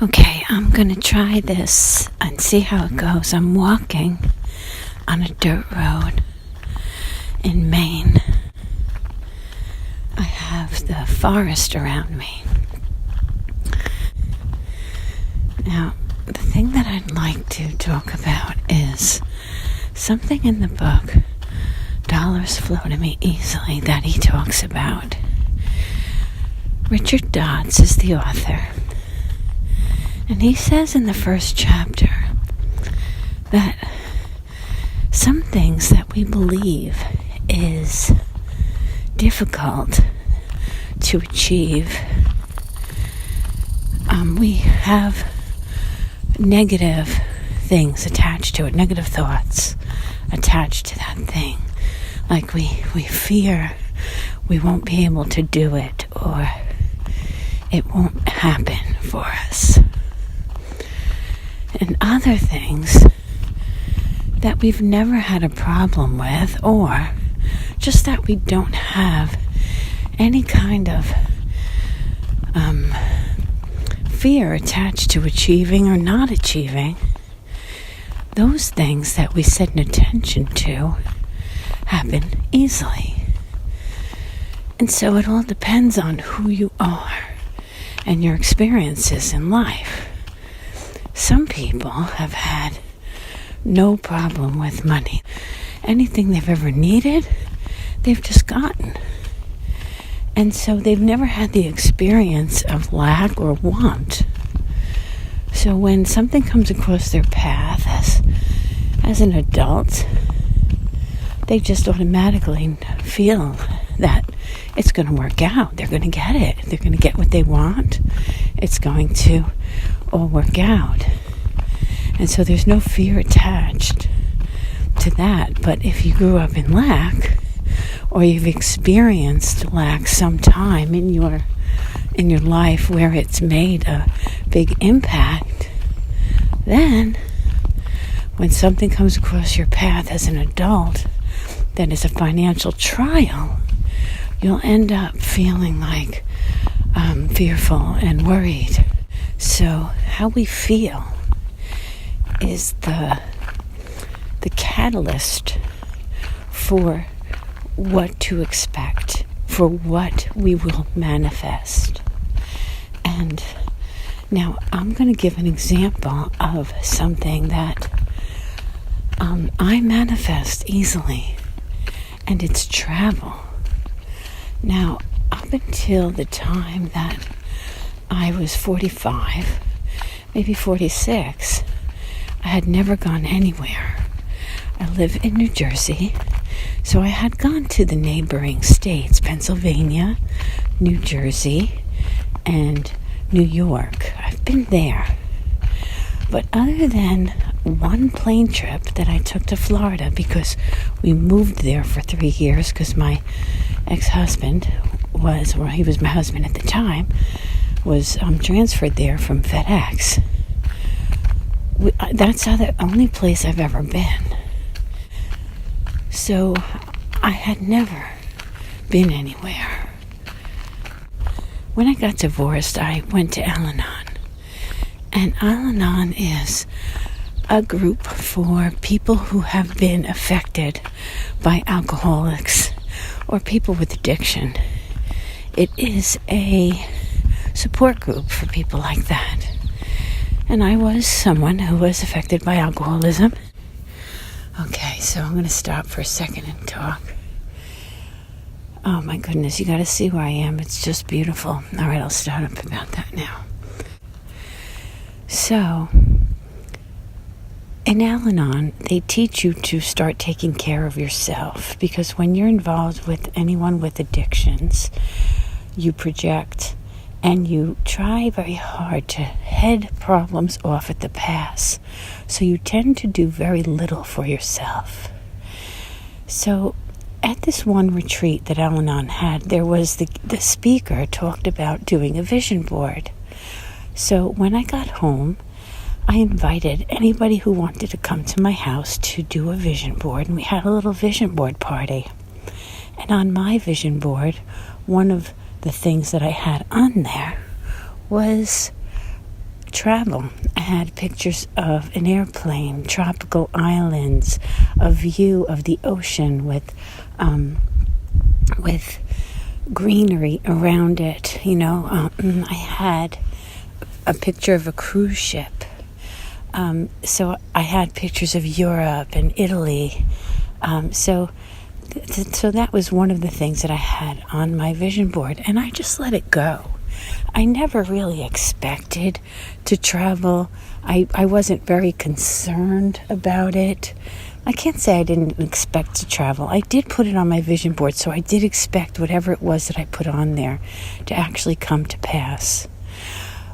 Okay, I'm gonna try this and see how it goes. I'm walking on a dirt road in Maine. I have the forest around me. Now, the thing that I'd like to talk about is something in the book, Dollars Flow to Me Easily, that he talks about. Richard Dodds is the author. And he says in the first chapter that some things that we believe is difficult to achieve, we have negative things attached to it, negative thoughts attached to that thing. Like we fear we won't be able to do it, or it won't happen for us. And other things that we've never had a problem with, or just that we don't have any kind of fear attached to achieving or not achieving. Those things that we set an attention to happen easily. And so it all depends on who you are and your experiences in life. Some people have had no problem with money. Anything they've ever needed, they've just gotten. And so they've never had the experience of lack or want. So when something comes across their path as an adult, they just automatically feel that it's going to work out. They're going to get it. They're going to get what they want. It's going to all work out. And so there's no fear attached to that. But if you grew up in lack, or you've experienced lack sometime in your life where it's made a big impact, then when something comes across your path as an adult that is a financial trial, you'll end up feeling like fearful and worried. So how we feel is the catalyst for what to expect, for what we will manifest. And now I'm going to give an example of something that I manifest easily, and it's travel. Now, up until the time that I was 45, maybe 46, I had never gone anywhere. I live in New Jersey, so I had gone to the neighboring states, Pennsylvania, New Jersey, and New York. I've been there. But other than one plane trip that I took to Florida, because we moved there for 3 years, because my ex-husband he was my husband at the time, was transferred there from FedEx. That's the only place I've ever been. So I had never been anywhere. When I got divorced, I went to Al-Anon. And Al-Anon is a group for people who have been affected by alcoholics or people with addiction. It is a support group for people like that. And I was someone who was affected by alcoholism. Okay, so I'm going to stop for a second and talk. Oh my goodness, you got to see where I am. It's just beautiful. All right, I'll start up about that now. So, in Al-Anon, they teach you to start taking care of yourself, because when you're involved with anyone with addictions, you project and you try very hard to head problems off at the pass. So you tend to do very little for yourself. So at this one retreat that Al-Anon had, there was the speaker talked about doing a vision board. So when I got home, I invited anybody who wanted to come to my house to do a vision board, and we had a little vision board party. And on my vision board, one of the things that I had on there was travel. I had pictures of an airplane, tropical islands, a view of the ocean with greenery around it. I had a picture of a cruise ship. So I had pictures of Europe and Italy. So that was one of the things that I had on my vision board, and I just let it go. I never really expected to travel. I wasn't very concerned about it. I can't say I didn't expect to travel. I did put it on my vision board, so I did expect whatever it was that I put on there to actually come to pass.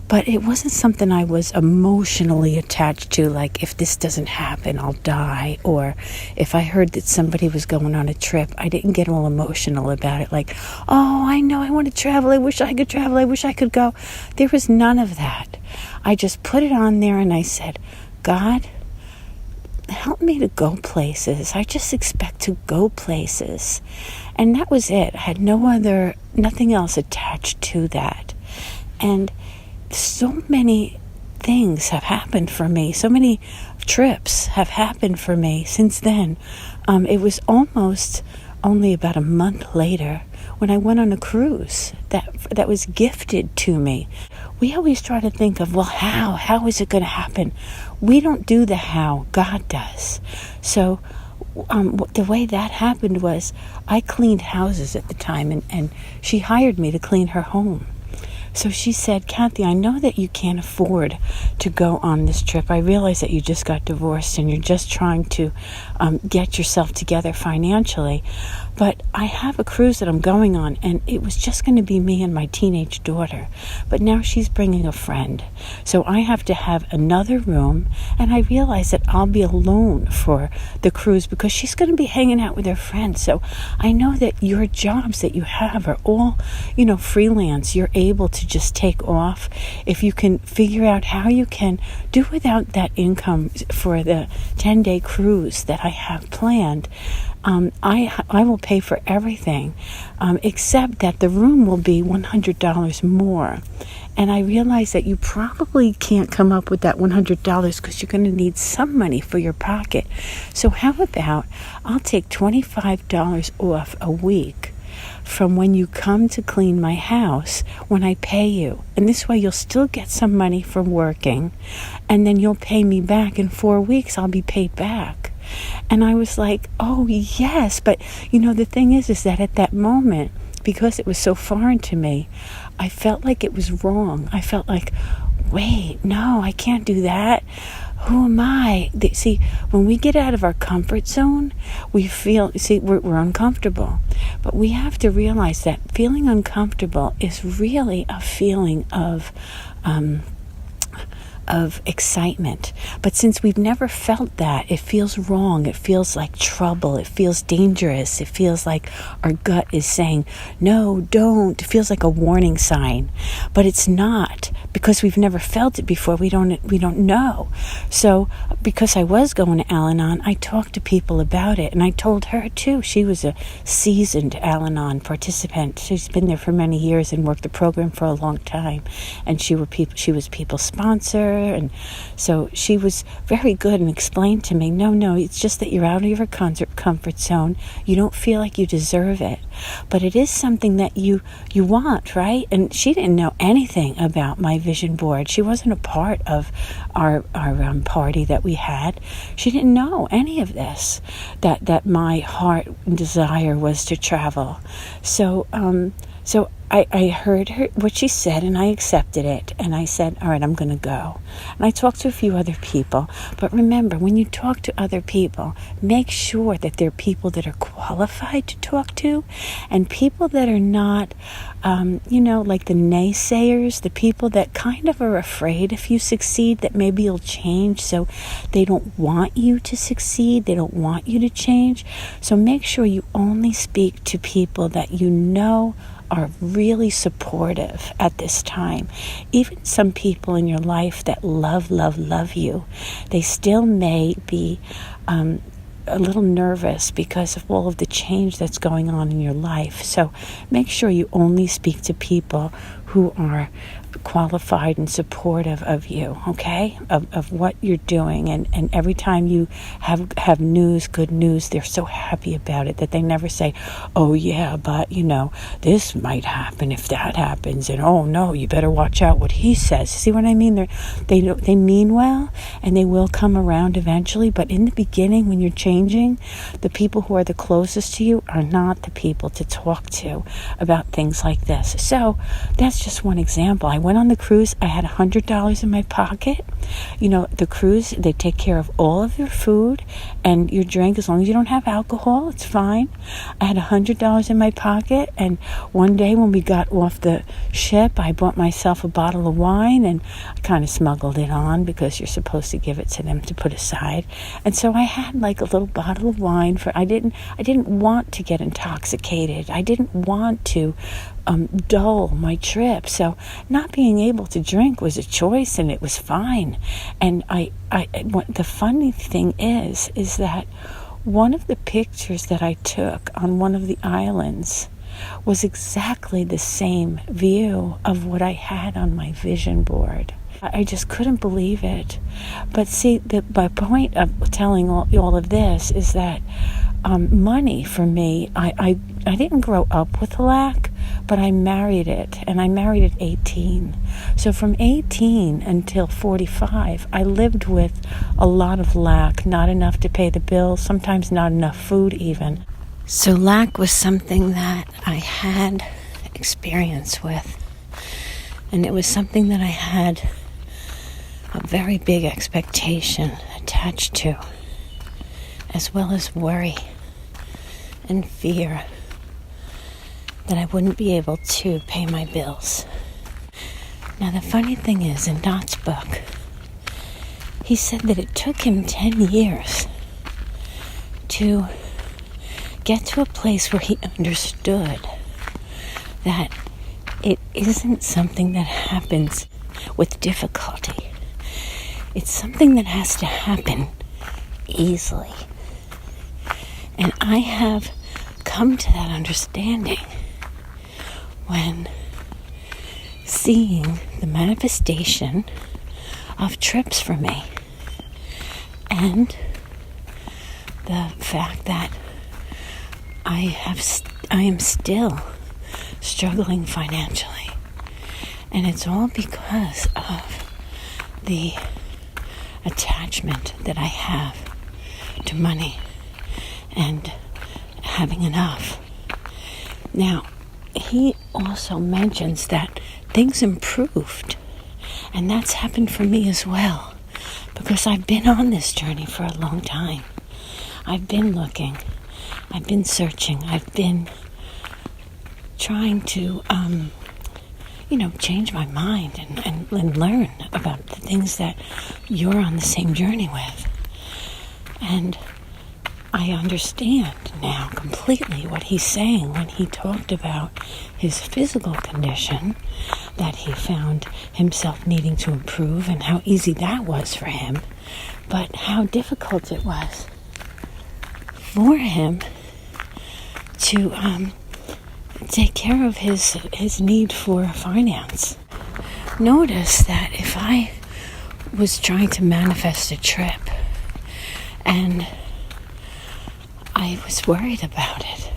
But it wasn't something I was emotionally attached to, like if this doesn't happen, I'll die. Or if I heard that somebody was going on a trip, I didn't get all emotional about it. Like, oh, I know I want to travel. I wish I could travel. I wish I could go. There was none of that. I just put it on there and I said, God, help me to go places. I just expect to go places. And that was it. I had nothing else attached to that. And so many things have happened for me. So many trips have happened for me since then. It was almost only about a month later when I went on a cruise that was gifted to me. We always try to think of, well, how is it going to happen? We don't do the how, God does. So the way that happened was I cleaned houses at the time, and she hired me to clean her home. So she said, Kathy, I know that you can't afford to go on this trip. I realize that you just got divorced and you're just trying to get yourself together financially. But I have a cruise that I'm going on, and it was just going to be me and my teenage daughter. But now she's bringing a friend. So I have to have another room, and I realize that I'll be alone for the cruise because she's going to be hanging out with her friends. So I know that your jobs that you have are all, freelance. You're able to just take off. If you can figure out how you can do without that income for the 10-day cruise that I have planned, I will pay for everything, except that the room will be $100 more. And I realize that you probably can't come up with that $100 because you're going to need some money for your pocket. So how about I'll take $25 off a week from when you come to clean my house when I pay you. And this way you'll still get some money from working, and then you'll pay me back in 4 weeks. I'll be paid back. And I was like, oh, yes. But, the thing is that at that moment, because it was so foreign to me, I felt like it was wrong. I felt like, wait, no, I can't do that. Who am I? See, when we get out of our comfort zone, we feel, we're uncomfortable. But we have to realize that feeling uncomfortable is really a feeling of excitement. But since we've never felt that, it feels wrong. It feels like trouble. It feels dangerous. It feels like our gut is saying, no, don't. It feels like a warning sign. But it's not, because we've never felt it before. We don't know. So because I was going to Al-Anon, I talked to people about it, and I told her too. She was a seasoned Al-Anon participant. She's been there for many years and worked the program for a long time. And she was people's sponsor. And so she was very good and explained to me, no, it's just that you're out of your comfort zone. You don't feel like you deserve it, but it is something that you want, right? And she didn't know anything about my vision board. She wasn't a part of our party that we had. She didn't know any of this, that my heart and desire was to travel. So I heard her, what she said, and I accepted it. And I said, all right, I'm going to go. And I talked to a few other people. But remember, when you talk to other people, make sure that they're people that are qualified to talk to, and people that are not, like the naysayers, the people that kind of are afraid if you succeed that maybe you'll change. So they don't want you to succeed. They don't want you to change. So make sure you only speak to people that you know are really supportive at this time. Even some people in your life that love you, they still may be a little nervous because of all of the change that's going on in your life. So make sure you only speak to people who are qualified and supportive of you, okay, of what you're doing, and every time you have news, good news, they're so happy about it that they never say, oh yeah, but this might happen if that happens, and oh no, you better watch out what he says. See what I mean? They mean well, and they will come around eventually, but in the beginning, when you're changing, the people who are the closest to you are not the people to talk to about things like this. So that's just one example. I went on the cruise. I had $100 in my pocket. The cruise, they take care of all of your food and your drink. As long as you don't have alcohol, it's fine. I had $100 in my pocket, and one day when we got off the ship, I bought myself a bottle of wine, and I kind of smuggled it on because you're supposed to give it to them to put aside. And so I had like a little bottle of wine I didn't want to get intoxicated. I didn't want to dull my trip. So not being able to drink was a choice, and it was fine. And the funny thing is that one of the pictures that I took on one of the islands was exactly the same view of what I had on my vision board. I just couldn't believe it. But see, my point of telling all of this is that money for me, I didn't grow up with lack, but I married it, and I married at 18. So from 18 until 45, I lived with a lot of lack, not enough to pay the bills, sometimes not enough food even. So lack was something that I had experience with, and it was something that I had a very big expectation attached to, as well as worry and fear that I wouldn't be able to pay my bills. Now, the funny thing is, in Dot's book, he said that it took him 10 years to get to a place where he understood that it isn't something that happens with difficulty. It's something that has to happen easily. And I have come to that understanding when seeing the manifestation of trips for me, and the fact that I am still struggling financially, and it's all because of the attachment that I have to money and having enough. Now, he also mentions that things improved, and that's happened for me as well, because I've been on this journey for a long time. I've been looking, I've been searching, I've been trying to change my mind and learn about the things that you're on the same journey with. And I understand now completely what he's saying when he talked about his physical condition, that he found himself needing to improve, and how easy that was for him, but how difficult it was for him to take care of his need for finance. Notice that if I was trying to manifest a trip and I was worried about it,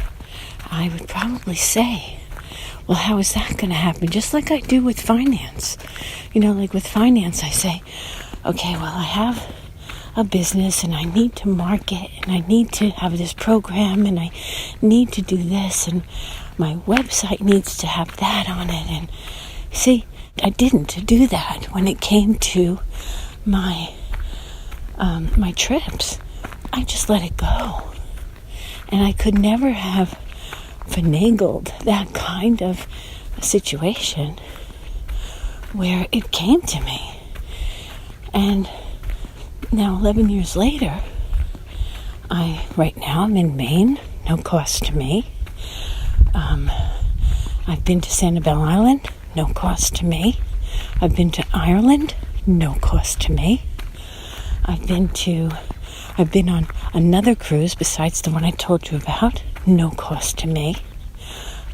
I would probably say, well, how is that going to happen? Just like I do with finance. Like with finance, I say, okay, well, I have a business and I need to market and I need to have this program and I need to do this and my website needs to have that on it. And see, I didn't do that when it came to my trips. I just let it go. And I could never have finagled that kind of situation where it came to me. And now 11 years later, right now I'm in Maine, no cost to me. I've been to Sanibel Island, no cost to me. I've been to Ireland, no cost to me. I've been on another cruise besides the one I told you about, no cost to me.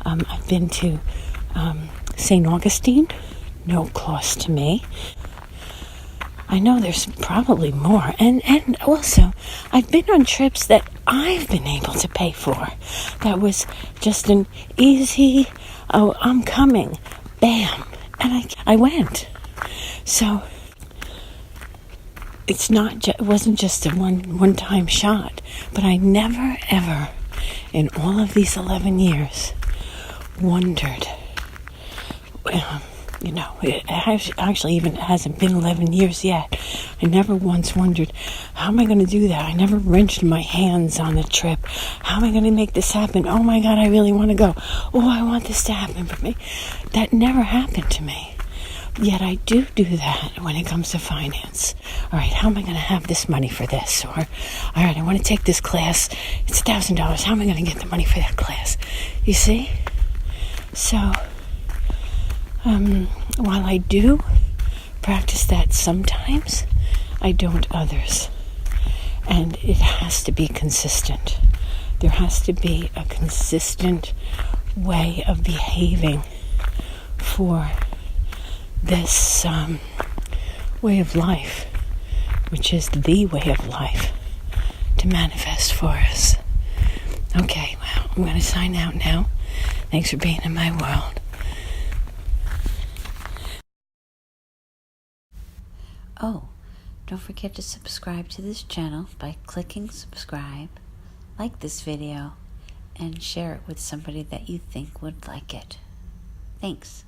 I've been to St. Augustine, no cost to me. I know there's probably more. And also, I've been on trips that I've been able to pay for. That was just an easy, oh, I'm coming, bam. And I went. So it wasn't just a one-time shot. But I never, ever, in all of these 11 years, wondered, it actually even hasn't been 11 years yet. I never once wondered, how am I going to do that? I never wrenched my hands on a trip. How am I going to make this happen? Oh my God, I really want to go. Oh, I want this to happen for me. That never happened to me. Yet I do that when it comes to finance. All right, how am I going to have this money for this? Or, all right, I want to take this class. It's $1,000. How am I going to get the money for that class? You see? So, while I do practice that sometimes, I don't others. And it has to be consistent. There has to be a consistent way of behaving for this way of life, which is the way of life, to manifest for us. Okay, well, I'm going to sign out now. Thanks for being in my world. Oh, don't forget to subscribe to this channel by clicking subscribe, like this video, and share it with somebody that you think would like it. Thanks.